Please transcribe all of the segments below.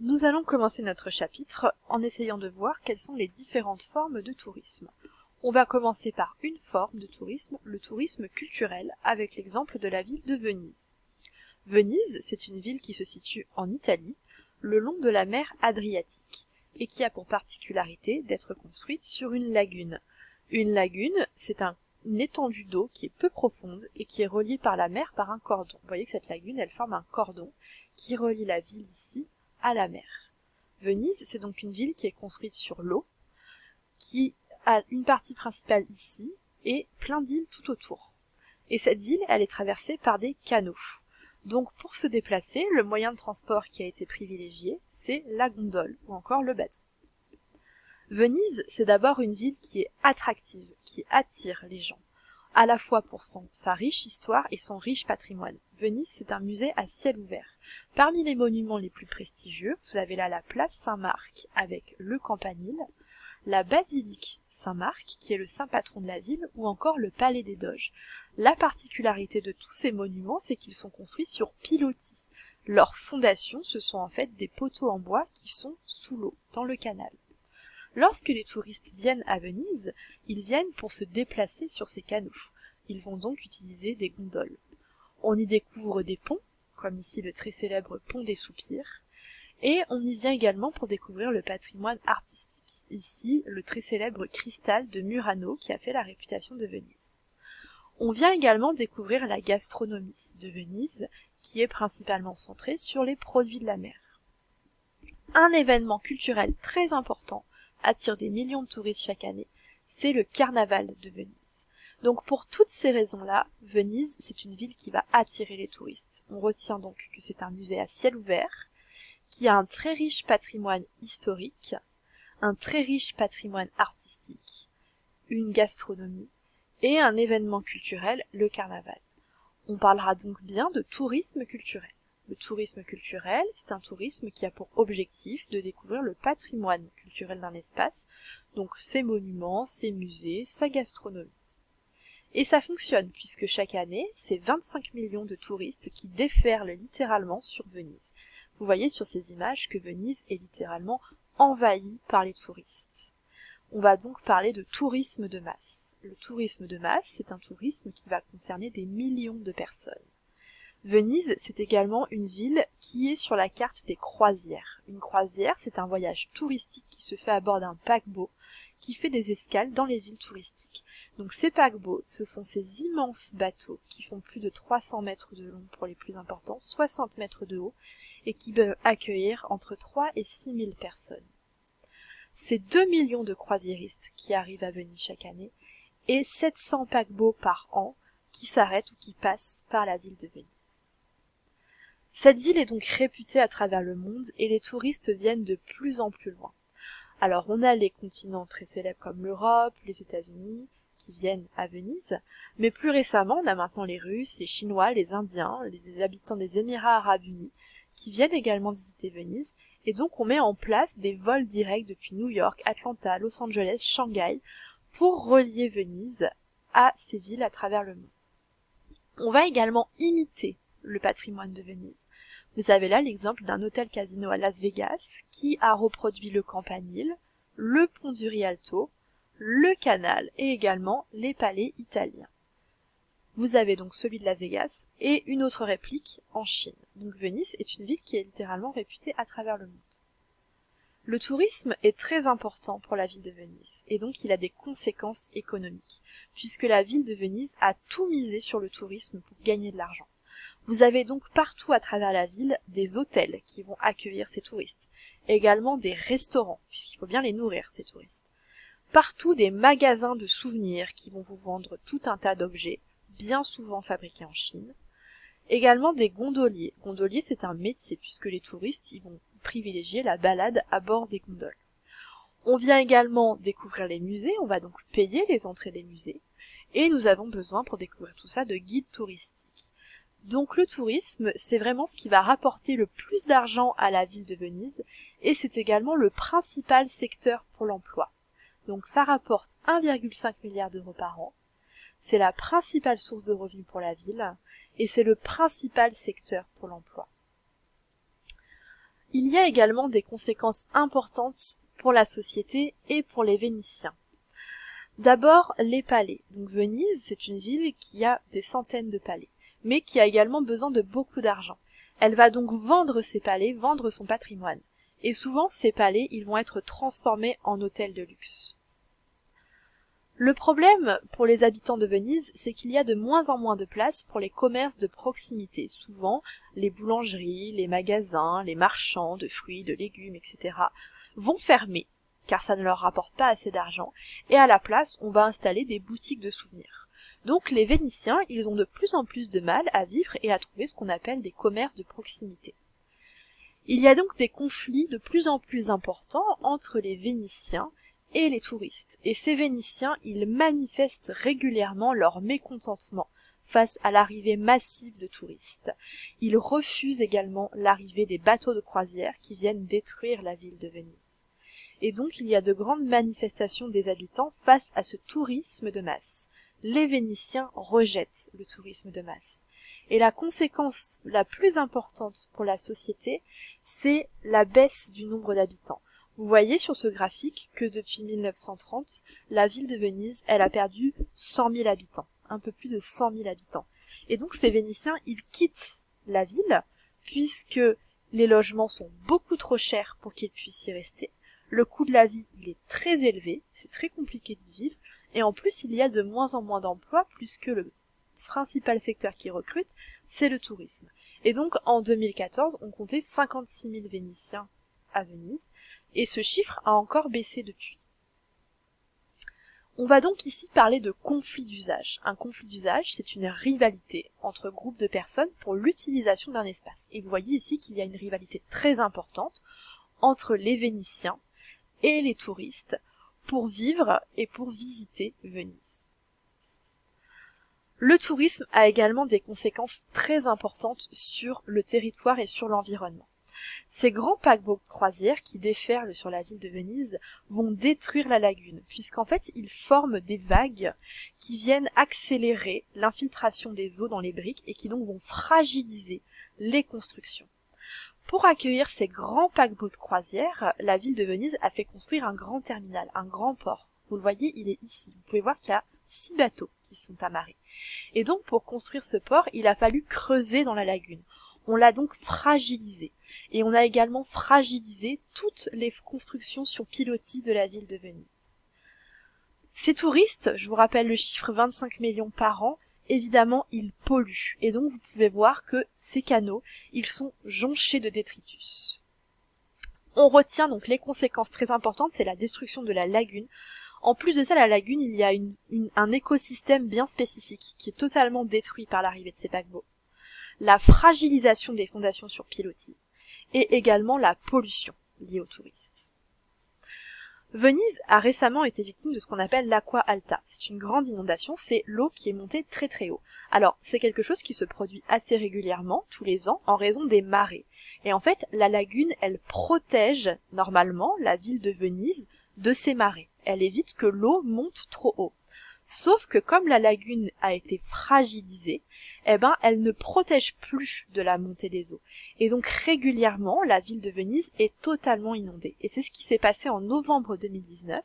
Nous allons commencer notre chapitre en essayant de voir quelles sont les différentes formes de tourisme. On va commencer par une forme de tourisme, le tourisme culturel, avec l'exemple de la ville de Venise. Venise, c'est une ville qui se situe en Italie, le long de la mer Adriatique, et qui a pour particularité d'être construite sur une lagune. Une lagune, c'est une étendue d'eau qui est peu profonde et qui est reliée par la mer par un cordon. Vous voyez que cette lagune, elle forme un cordon qui relie la ville ici à la mer. Venise, c'est donc une ville qui est construite sur l'eau, qui a une partie principale ici et plein d'îles tout autour. Et cette ville, elle est traversée par des canaux. Donc pour se déplacer, le moyen de transport qui a été privilégié, c'est la gondole ou encore le bateau. Venise, c'est d'abord une ville qui est attractive, qui attire les gens, à la fois pour sa riche histoire et son riche patrimoine. Venise, c'est un musée à ciel ouvert. Parmi les monuments les plus prestigieux, vous avez là la place Saint-Marc avec le campanile, la basilique Saint-Marc, qui est le saint patron de la ville, ou encore le palais des Doges. La particularité de tous ces monuments, c'est qu'ils sont construits sur pilotis. Leurs fondations, ce sont en fait des poteaux en bois qui sont sous l'eau, dans le canal. Lorsque les touristes viennent à Venise, ils viennent pour se déplacer sur ces canaux. Ils vont donc utiliser des gondoles. On y découvre des ponts, comme ici le très célèbre pont des Soupirs, et on y vient également pour découvrir le patrimoine artistique. Ici, le très célèbre cristal de Murano qui a fait la réputation de Venise. On vient également découvrir la gastronomie de Venise, qui est principalement centrée sur les produits de la mer. Un événement culturel très important attire des millions de touristes chaque année, c'est le carnaval de Venise. Donc pour toutes ces raisons-là, Venise, c'est une ville qui va attirer les touristes. On retient donc que c'est un musée à ciel ouvert, qui a un très riche patrimoine historique, un très riche patrimoine artistique, une gastronomie et un événement culturel, le carnaval. On parlera donc bien de tourisme culturel. Le tourisme culturel, c'est un tourisme qui a pour objectif de découvrir le patrimoine culturel d'un espace, donc ses monuments, ses musées, sa gastronomie. Et ça fonctionne, puisque chaque année, c'est 25 millions de touristes qui déferlent littéralement sur Venise. Vous voyez sur ces images que Venise est littéralement envahie par les touristes. On va donc parler de tourisme de masse. Le tourisme de masse, c'est un tourisme qui va concerner des millions de personnes. Venise, c'est également une ville qui est sur la carte des croisières. Une croisière, c'est un voyage touristique qui se fait à bord d'un paquebot qui fait des escales dans les villes touristiques. Donc ces paquebots, ce sont ces immenses bateaux qui font plus de 300 mètres de long pour les plus importants, 60 mètres de haut, et qui peuvent accueillir entre 3 et 6 000 personnes. C'est 2 millions de croisiéristes qui arrivent à Venise chaque année, et 700 paquebots par an qui s'arrêtent ou qui passent par la ville de Venise. Cette ville est donc réputée à travers le monde et les touristes viennent de plus en plus loin. Alors on a les continents très célèbres comme l'Europe, les États-Unis, qui viennent à Venise, mais plus récemment on a maintenant les Russes, les Chinois, les Indiens, les habitants des Émirats Arabes Unis, qui viennent également visiter Venise, et donc on met en place des vols directs depuis New York, Atlanta, Los Angeles, Shanghai, pour relier Venise à ces villes à travers le monde. On va également imiter le patrimoine de Venise. Vous avez là l'exemple d'un hôtel-casino à Las Vegas qui a reproduit le campanile, le pont du Rialto, le canal et également les palais italiens. Vous avez donc celui de Las Vegas et une autre réplique en Chine. Donc Venise est une ville qui est littéralement réputée à travers le monde. Le tourisme est très important pour la ville de Venise et donc il a des conséquences économiques puisque la ville de Venise a tout misé sur le tourisme pour gagner de l'argent. Vous avez donc partout à travers la ville des hôtels qui vont accueillir ces touristes, également des restaurants, puisqu'il faut bien les nourrir ces touristes. Partout des magasins de souvenirs qui vont vous vendre tout un tas d'objets, bien souvent fabriqués en Chine. Également des gondoliers. Gondolier, c'est un métier, puisque les touristes ils vont privilégier la balade à bord des gondoles. On vient également découvrir les musées, on va donc payer les entrées des musées, et nous avons besoin pour découvrir tout ça de guides touristiques. Donc le tourisme, c'est vraiment ce qui va rapporter le plus d'argent à la ville de Venise et c'est également le principal secteur pour l'emploi. Donc ça rapporte 1,5 milliard d'euros par an, c'est la principale source de revenus pour la ville et c'est le principal secteur pour l'emploi. Il y a également des conséquences importantes pour la société et pour les Vénitiens. D'abord, les palais. Donc Venise, c'est une ville qui a des centaines de palais, mais qui a également besoin de beaucoup d'argent. Elle va donc vendre ses palais, vendre son patrimoine. Et souvent, ces palais, ils vont être transformés en hôtels de luxe. Le problème pour les habitants de Venise, c'est qu'il y a de moins en moins de place pour les commerces de proximité. Souvent, les boulangeries, les magasins, les marchands de fruits, de légumes, etc. vont fermer, car ça ne leur rapporte pas assez d'argent, et à la place, on va installer des boutiques de souvenirs. Donc les Vénitiens, ils ont de plus en plus de mal à vivre et à trouver ce qu'on appelle des commerces de proximité. Il y a donc des conflits de plus en plus importants entre les Vénitiens et les touristes. Et ces Vénitiens, ils manifestent régulièrement leur mécontentement face à l'arrivée massive de touristes. Ils refusent également l'arrivée des bateaux de croisière qui viennent détruire la ville de Venise. Et donc il y a de grandes manifestations des habitants face à ce tourisme de masse. Les Vénitiens rejettent le tourisme de masse. Et la conséquence la plus importante pour la société, c'est la baisse du nombre d'habitants. Vous voyez sur ce graphique que depuis 1930, la ville de Venise, elle a perdu 100 000 habitants, un peu plus de 100 000 habitants. Et donc ces Vénitiens, ils quittent la ville, puisque les logements sont beaucoup trop chers pour qu'ils puissent y rester. Le coût de la vie, il est très élevé, c'est très compliqué d'y vivre, et en plus il y a de moins en moins d'emplois, puisque le principal secteur qui recrute, c'est le tourisme. Et donc en 2014, on comptait 56 000 Vénitiens à Venise, et ce chiffre a encore baissé depuis. On va donc ici parler de conflit d'usage. Un conflit d'usage, c'est une rivalité entre groupes de personnes pour l'utilisation d'un espace. Et vous voyez ici qu'il y a une rivalité très importante entre les Vénitiens et les touristes pour vivre et pour visiter Venise. Le tourisme a également des conséquences très importantes sur le territoire et sur l'environnement. Ces grands paquebots de croisière qui déferlent sur la ville de Venise vont détruire la lagune, puisqu'en fait ils forment des vagues qui viennent accélérer l'infiltration des eaux dans les briques et qui donc vont fragiliser les constructions. Pour accueillir ces grands paquebots de croisière, la ville de Venise a fait construire un grand terminal, un grand port. Vous le voyez, il est ici. Vous pouvez voir qu'il y a 6 bateaux qui sont amarrés. Et donc pour construire ce port, il a fallu creuser dans la lagune. On l'a donc fragilisé. Et on a également fragilisé toutes les constructions sur pilotis de la ville de Venise. Ces touristes, je vous rappelle le chiffre 25 millions par an, évidemment ils polluent. Et donc vous pouvez voir que ces canaux, ils sont jonchés de détritus. On retient donc les conséquences très importantes, c'est la destruction de la lagune. En plus de ça, la lagune, il y a un écosystème bien spécifique qui est totalement détruit par l'arrivée de ces paquebots. La fragilisation des fondations sur pilotis et également la pollution liée aux touristes. Venise a récemment été victime de ce qu'on appelle l'aqua alta. C'est une grande inondation, c'est l'eau qui est montée très très haut. Alors, c'est quelque chose qui se produit assez régulièrement, tous les ans, en raison des marées. Et en fait, la lagune, elle protège normalement la ville de Venise de ces marées. Elle évite que l'eau monte trop haut. Sauf que comme la lagune a été fragilisée, elle ne protège plus de la montée des eaux. Et donc régulièrement, la ville de Venise est totalement inondée. Et c'est ce qui s'est passé en novembre 2019.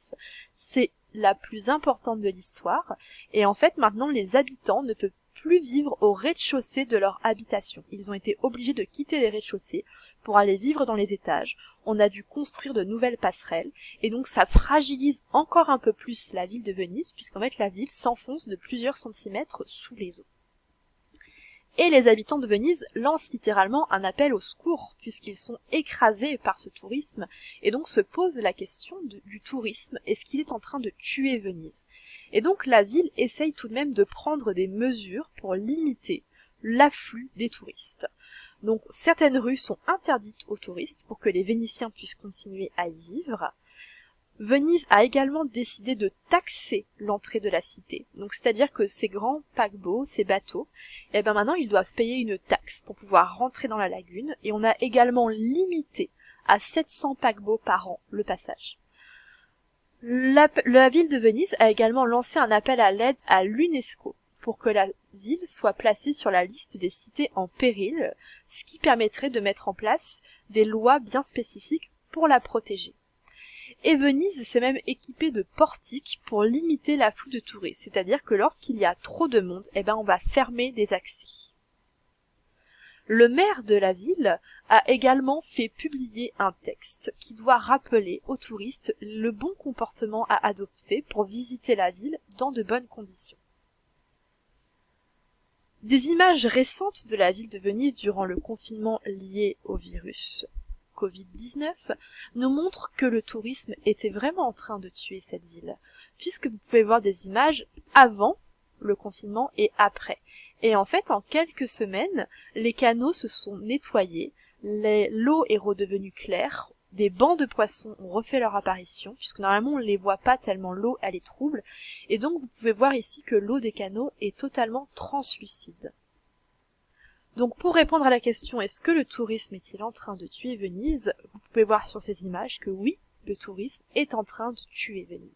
C'est la plus importante de l'histoire. Et en fait, maintenant, les habitants ne peuvent plus vivre au rez-de-chaussée de leur habitation. Ils ont été obligés de quitter les rez-de-chaussée pour aller vivre dans les étages. On a dû construire de nouvelles passerelles, et donc ça fragilise encore un peu plus la ville de Venise, puisqu'en fait la ville s'enfonce de plusieurs centimètres sous les eaux. Et les habitants de Venise lancent littéralement un appel au secours, puisqu'ils sont écrasés par ce tourisme, et donc se posent la question du tourisme, est-ce qu'il est en train de tuer Venise? Et donc la ville essaye tout de même de prendre des mesures pour limiter l'afflux des touristes. Donc certaines rues sont interdites aux touristes pour que les Vénitiens puissent continuer à y vivre. Venise a également décidé de taxer l'entrée de la cité. Donc c'est-à-dire que ces grands paquebots, ces bateaux, maintenant ils doivent payer une taxe pour pouvoir rentrer dans la lagune, et on a également limité à 700 paquebots par an le passage. La ville de Venise a également lancé un appel à l'aide à l'UNESCO pour que la ville soit placée sur la liste des cités en péril, ce qui permettrait de mettre en place des lois bien spécifiques pour la protéger. Et Venise s'est même équipée de portiques pour limiter l'afflux de touristes, c'est-à-dire que lorsqu'il y a trop de monde, on va fermer des accès. Le maire de la ville a également fait publier un texte qui doit rappeler aux touristes le bon comportement à adopter pour visiter la ville dans de bonnes conditions. Des images récentes de la ville de Venise durant le confinement lié au virus Covid-19 nous montrent que le tourisme était vraiment en train de tuer cette ville, puisque vous pouvez voir des images avant le confinement et après. Et en fait, en quelques semaines, les canaux se sont nettoyés, l'eau est redevenue claire, des bancs de poissons ont refait leur apparition, puisque normalement on ne les voit pas tellement l'eau elle est trouble, et donc vous pouvez voir ici que l'eau des canaux est totalement translucide. Donc pour répondre à la question est-ce que le tourisme est-il en train de tuer Venise, vous pouvez voir sur ces images que oui, le tourisme est en train de tuer Venise.